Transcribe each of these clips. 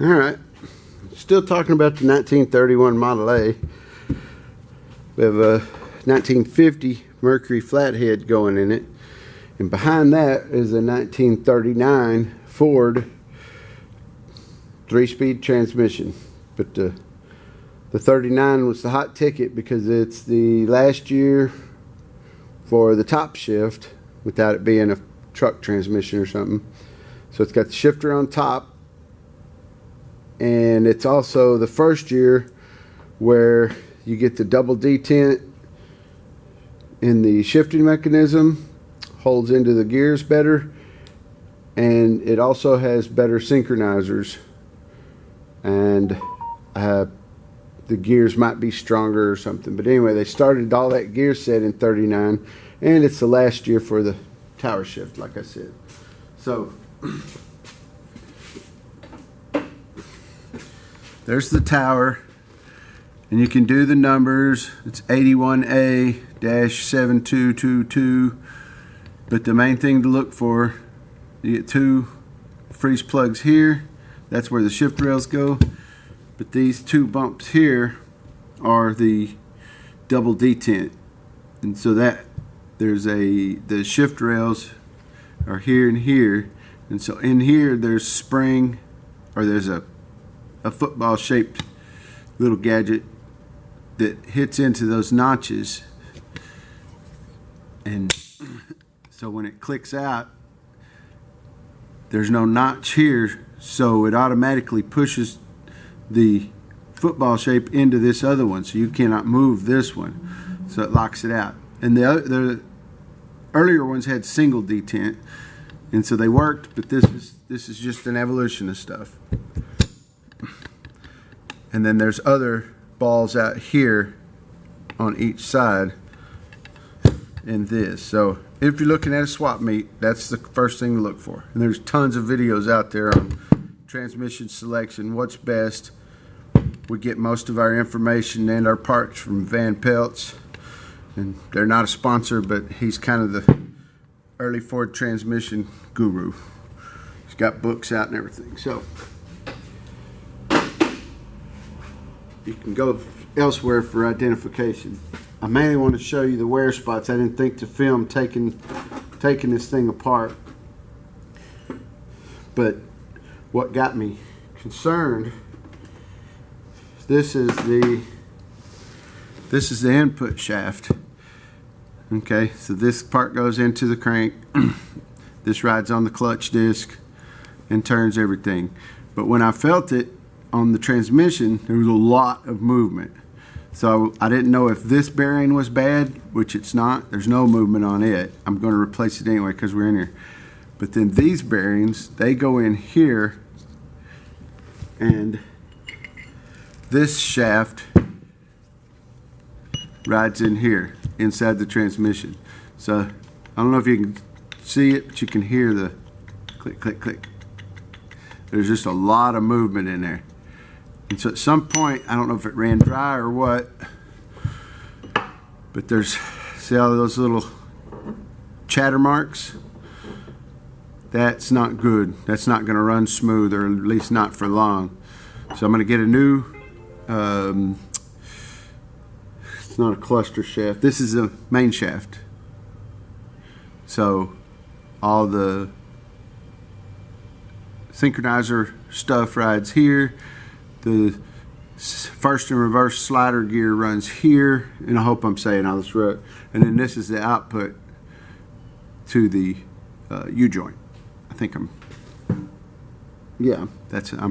Alright, still talking about the 1931 Model A. We have a 1950 Mercury flathead going in it, and behind that is a 1939 Ford 3-speed transmission. But the 39 was the hot ticket because it's the last year for the top shift without it being a truck transmission or something. So it's got the shifter on top, and it's also the first year where you get the double detent in the shifting mechanism, holds into the gears better, and it also has better synchronizers, and the gears might be stronger or something. But anyway, they started all that gear set in 39, and it's the last year for the tower shift, like I said. So there's the tower, and you can do the numbers. It's 81A-7222. But the main thing to look for, you get 2 freeze plugs here. That's where the shift rails go. But these 2 bumps here are the double detent. And so that the shift rails are here and here. And so in here there's spring, or there's a football shaped little gadget that hits into those notches, and so when it clicks out, there's no notch here, so it automatically pushes the football shape into this other one, so you cannot move this one, so it locks it out. And the earlier ones had single detent, and so they worked, but this is just an evolution of stuff. And then there's other balls out here on each side in this. So if you're looking at a swap meet, that's the first thing to look for. And there's tons of videos out there on transmission selection, what's best. We get most of our information and our parts from Van Pelt's, and they're not a sponsor, but he's kind of the early Ford transmission guru. He's got books out and everything. So you can go elsewhere for identification. I mainly want to show you the wear spots. I didn't think to film taking this thing apart. But what got me concerned, this is the input shaft. Okay, so this part goes into the crank. This rides on the clutch disc and turns everything. But when I felt it on the transmission, there was a lot of movement. So I didn't know if this bearing was bad, which it's not. There's no movement on it. I'm going to replace it anyway because we're in here. But then these bearings, they go in here, and this shaft rides in here inside the transmission. So I don't know if you can see it, but you can hear the click, click, click. There's just a lot of movement in there. And so at some point, I don't know if it ran dry or what, but see all those little chatter marks? That's not good. That's not going to run smooth, or at least not for long. So I'm going to get a new, it's not a cluster shaft. This is a main shaft. So all the synchronizer stuff rides here. The first and reverse slider gear runs here, and I hope I'm saying all this right. And then this is the output to the U-joint. I think I'm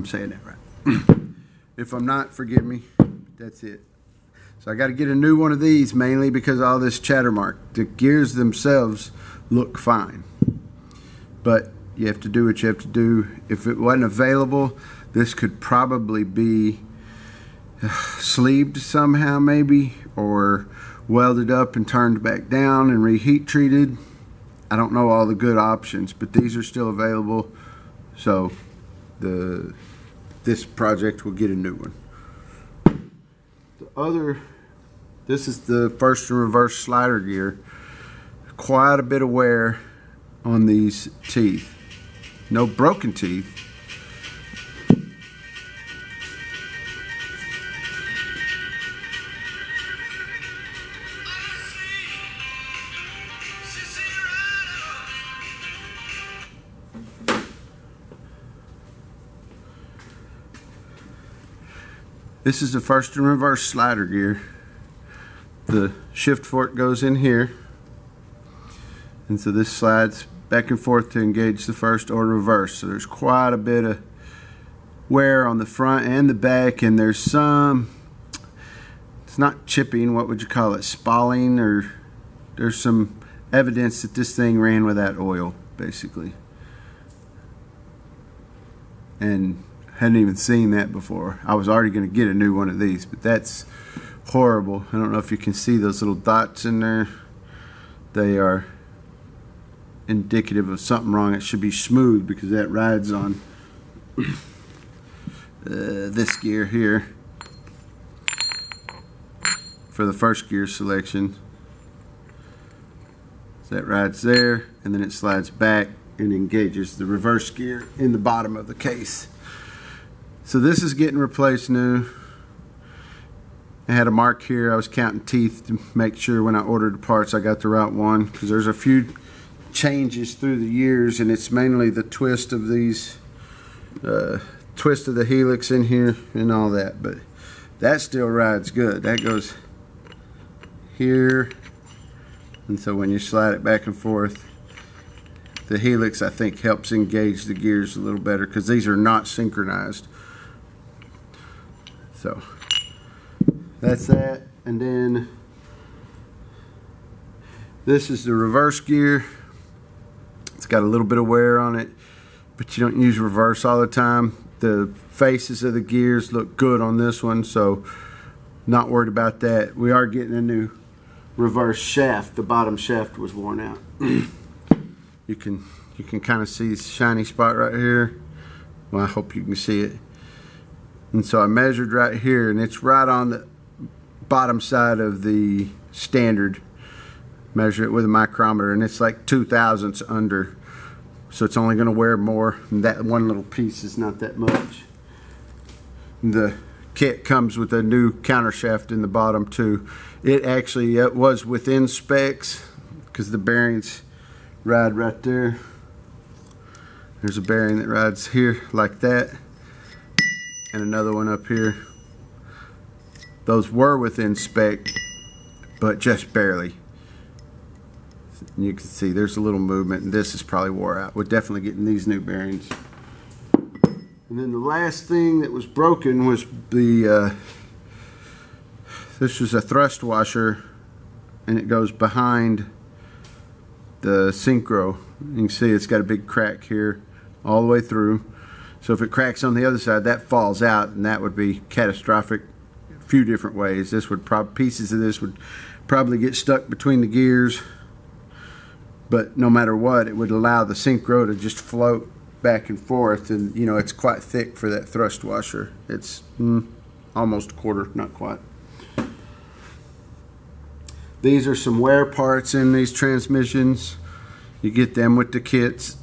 saying that right. If I'm not, forgive me. That's it. So I got to get a new one of these, mainly because of all this chatter mark. The gears themselves look fine, but you have to do what you have to do. If it wasn't available, this could probably be sleeved somehow, maybe, or welded up and turned back down and reheat treated. I don't know all the good options, but these are still available. So this project will get a new one. This is the first and reverse slider gear. Quite a bit of wear on these teeth. No broken teeth, This is the first and reverse slider gear. The shift fork goes in here, and so this slides back and forth to engage the first or reverse. So there's quite a bit of wear on the front and the back, and there's some, it's not chipping, what would you call it, spalling, or there's some evidence that this thing ran without oil, basically. And hadn't even seen that before. I was already going to get a new one of these, but that's horrible. I don't know if you can see those little dots in there. They are indicative of something wrong. It should be smooth because that rides on this gear here for the first gear selection. So that rides there, and then it slides back and engages the reverse gear in the bottom of the case. So this is getting replaced new. I had a mark here. I was counting teeth to make sure when I ordered the parts I got the right one, because there's a few changes through the years, and it's mainly the twist of these twist of the helix in here and all that, but that still rides good. That goes here, and so when you slide it back and forth, the helix I think helps engage the gears a little better because these are not synchronized. So that's that. And then this is the reverse gear. It's got a little bit of wear on it, but you don't use reverse all the time. The faces of the gears look good on this one, so not worried about that. We are getting a new reverse shaft. The bottom shaft was worn out. You can kind of see this shiny spot right here. Well, I hope you can see it. And so I measured right here, and it's right on the bottom side of the standard. Measure it with a micrometer, and it's like 2/1000ths under, so it's only going to wear more, and that one little piece is not that much. The kit comes with a new counter shaft in the bottom too. It actually was within specs because the bearings ride right there. There's a bearing that rides here like that, and another one up here. Those were within spec, but just barely. And you can see there's a little movement, and this is probably wore out. We're definitely getting these new bearings. And then the last thing that was broken was the this was a thrust washer, and it goes behind the synchro. You can see it's got a big crack here all the way through. So if it cracks on the other side, that falls out, and that would be catastrophic a few different ways. This would pieces of this would probably get stuck between the gears, but no matter what, it would allow the synchro to just float back and forth, and you know, it's quite thick for that thrust washer. It's almost a quarter, not quite. These are some wear parts in these transmissions. You get them with the kits,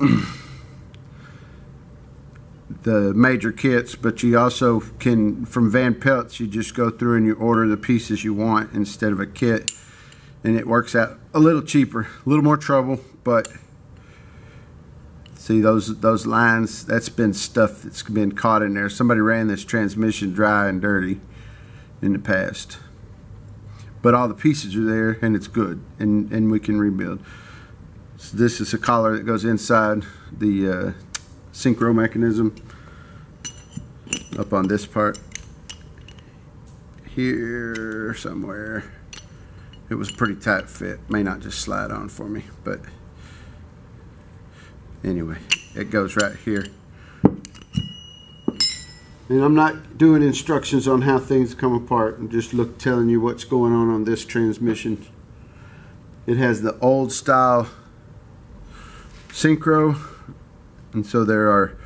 the major kits, but you also can, from Van Pelt's, you just go through and you order the pieces you want instead of a kit, and it works out a little cheaper, a little more trouble, but see those lines, that's been stuff that's been caught in there. Somebody ran this transmission dry and dirty in the past, but all the pieces are there, and it's good, and we can rebuild. So this is a collar that goes inside the synchro mechanism up on this part here somewhere. It was a pretty tight fit, may not just slide on for me, but anyway, it goes right here. And I'm not doing instructions on how things come apart. I'm just telling you what's going on this transmission. It has the old style synchro, and so there are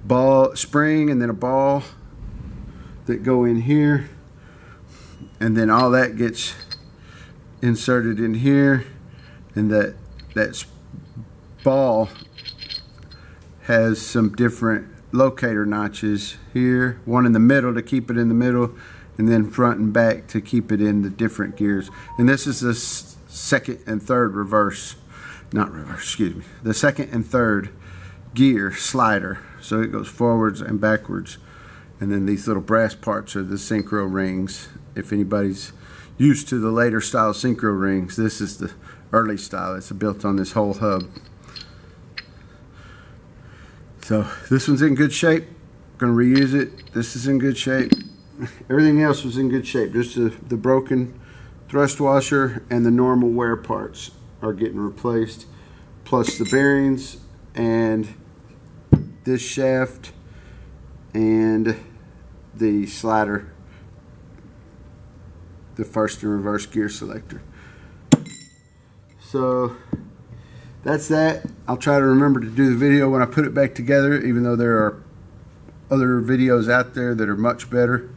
ball spring and then a ball that go in here, and then all that gets inserted in here, and that ball has some different locator notches here, one in the middle to keep it in the middle, and then front and back to keep it in the different gears. And this is the second and third reverse, not reverse, excuse me, the second and third gear slider, so it goes forwards and backwards, And then these little brass parts are the synchro rings. If anybody's used to the later style synchro rings, this is the early style. It's built on this whole hub. So this one's in good shape. Gonna reuse it. This is in good shape. Everything else was in good shape. Just the broken thrust washer and the normal wear parts are getting replaced, plus the bearings and this shaft and the slider, the first and reverse gear selector. So that's that. I'll try to remember to do the video when I put it back together, even though there are other videos out there that are much better,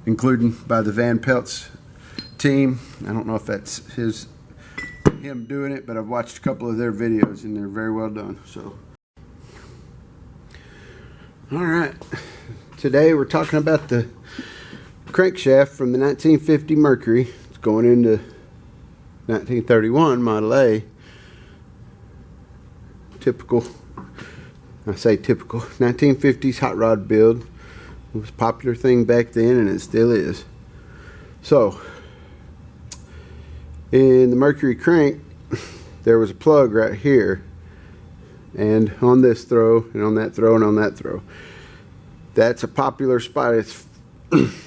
including by the Van Pelt's team. I don't know if that's him doing it, but I've watched a couple of their videos and they're very well done. So all right, today we're talking about the crankshaft from the 1950 Mercury. It's going into 1931 Model A. Typical, I say typical, 1950s hot rod build. It was a popular thing back then and it still is. So in the Mercury crank there was a plug right here, and on this throw and on that throw and on that throw. That's a popular spot. It's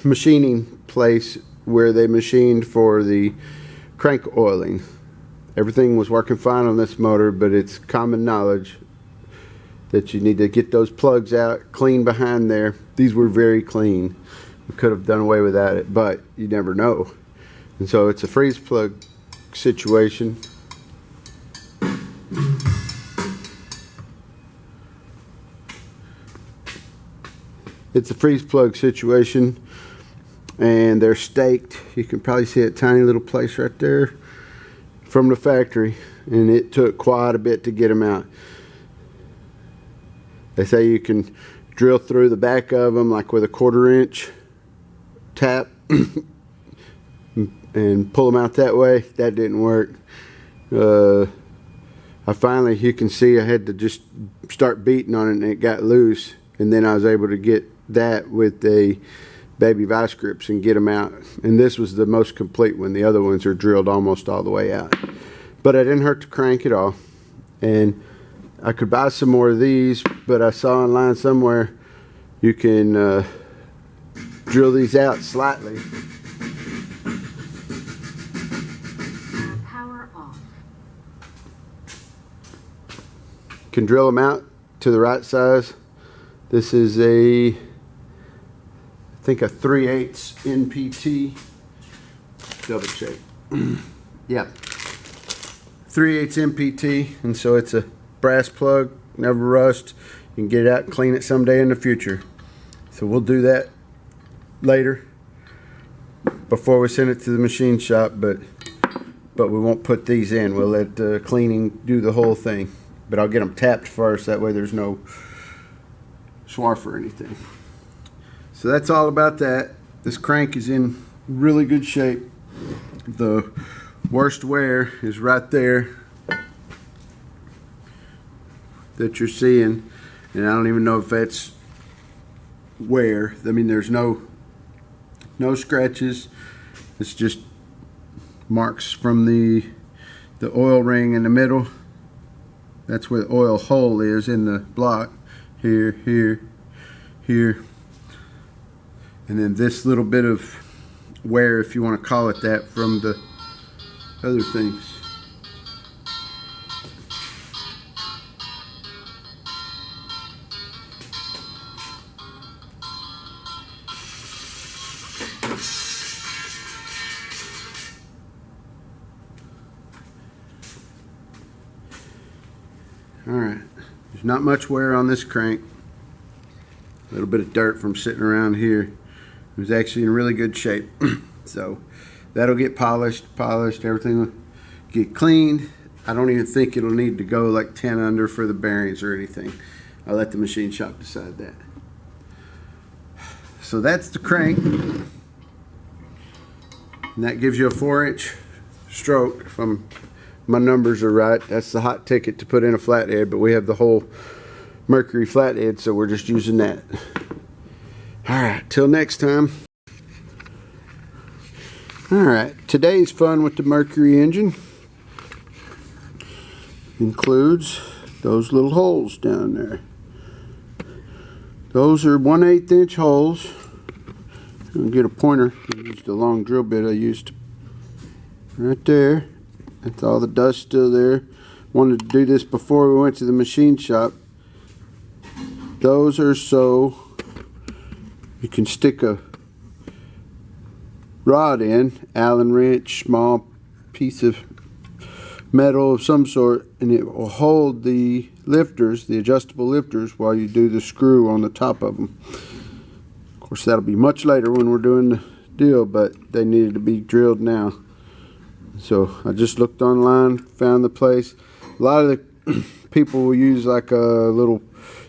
machining place where they machined for the crank oiling. Everything was working fine on this motor, but it's common knowledge that you need to get those plugs out clean behind there. These were very clean. We could have done away without it, but you never know. And so it's a freeze plug situation. It's a freeze plug situation, and they're staked. You can probably see a tiny little place right there from the factory, and it took quite a bit to get them out. They say you can drill through the back of them like with a 1/4 inch tap and pull them out that way. That didn't work. I finally, you can see I had to just start beating on it and it got loose, and then I was able to get that with the baby vice grips and get them out. And this was the most complete one. The other ones are drilled almost all the way out, but I didn't hurt the crank at all. And I could buy some more of these, but I saw online somewhere you can drill these out slightly. Power off. Can drill them out to the right size. This is a, I think a 3/8 NPT. Double check. Yeah, 3/8 NPT, and so it's a brass plug, never rust. You can get it out and clean it someday in the future. So we'll do that later before we send it to the machine shop, but we won't put these in. We'll let cleaning do the whole thing, but I'll get them tapped first. That way there's no swarf or anything. So that's all about that. This crank is in really good shape. The worst wear is right there that you're seeing, and I don't even know if that's wear. I mean, there's no scratches. It's just marks from the oil ring in the middle. That's where the oil hole is in the block. Here, here, here. And then this little bit of wear, if you want to call it that, from the other things. Alright, there's not much wear on this crank. A little bit of dirt from sitting around here. It was actually in really good shape. So that'll get polished, everything will get cleaned. I don't even think it'll need to go like 10 under for the bearings or anything. I'll let the machine shop decide that. So that's the crank. And that gives you a 4-inch stroke, if my numbers are right. That's the hot ticket to put in a flathead, but we have the whole Mercury flathead, so we're just using that. Alright, till next time. Alright, today's fun with the Mercury engine includes those little holes down there. Those are 1/8 inch holes. I'll get a pointer. I used the long drill bit I used right there. That's all the dust still there. Wanted to do this before we went to the machine shop. Those are so you can stick a rod in, Allen wrench, small piece of metal of some sort, and it will hold the lifters, the adjustable lifters, while you do the screw on the top of them. Of course, that'll be much later when we're doing the deal, but they needed to be drilled now. So I just looked online, found the place. A lot of the people will use like a little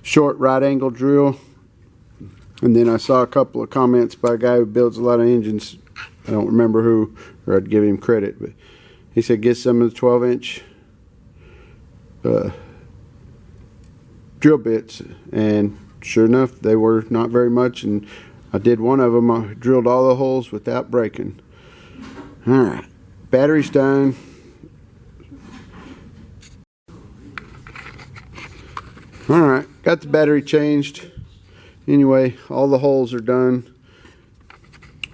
short right angle drill, and then I saw a couple of comments by a guy who builds a lot of engines. I don't remember who, or I'd give him credit, but he said get some of the 12-inch drill bits, and sure enough, they were not very much, and I did one of them. I drilled all the holes without breaking. Alright, battery's done. Alright, got the battery changed. Anyway, all the holes are done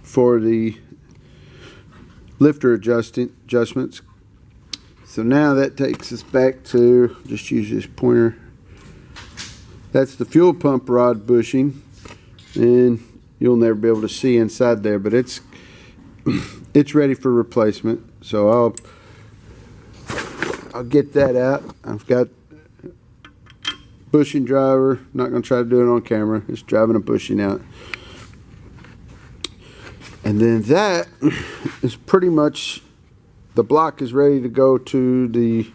for the lifter adjustments. So now that takes us back to, just use this pointer. That's the fuel pump rod bushing, and you'll never be able to see inside there, but it's ready for replacement. So I'll get that out. I've got bushing driver. Not going to try to do it on camera. Just driving a bushing out. And then that is pretty much, the block is ready to go to the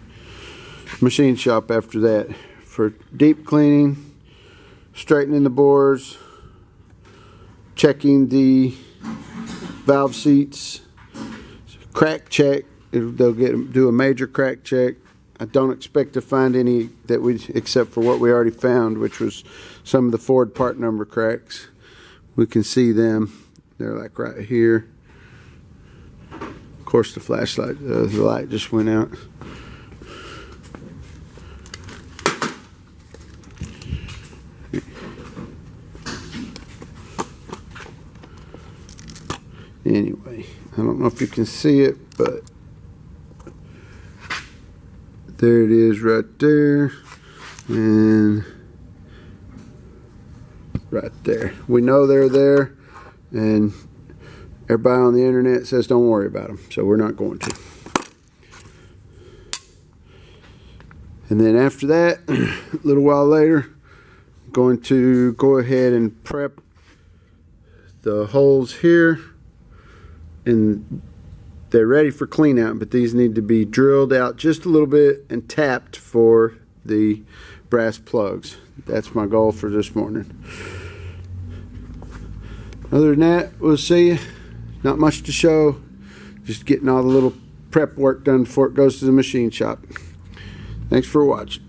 machine shop after that for deep cleaning, straightening the bores, checking the valve seats, crack check. They'll do a major crack check. I don't expect to find any that except for what we already found, which was some of the Ford part number cracks. We can see them. They're like right here. Of course, the flashlight, the light just went out. Anyway, I don't know if you can see it, but there it is right there, and right there. We know they're there, and everybody on the internet says don't worry about them, so we're not going to. And then after that, a little while later, I'm going to go ahead and prep the holes here, and they're ready for clean out, but these need to be drilled out just a little bit and tapped for the brass plugs. That's my goal for this morning. Other than that, we'll see you. Not much to show. Just getting all the little prep work done before it goes to the machine shop. Thanks for watching.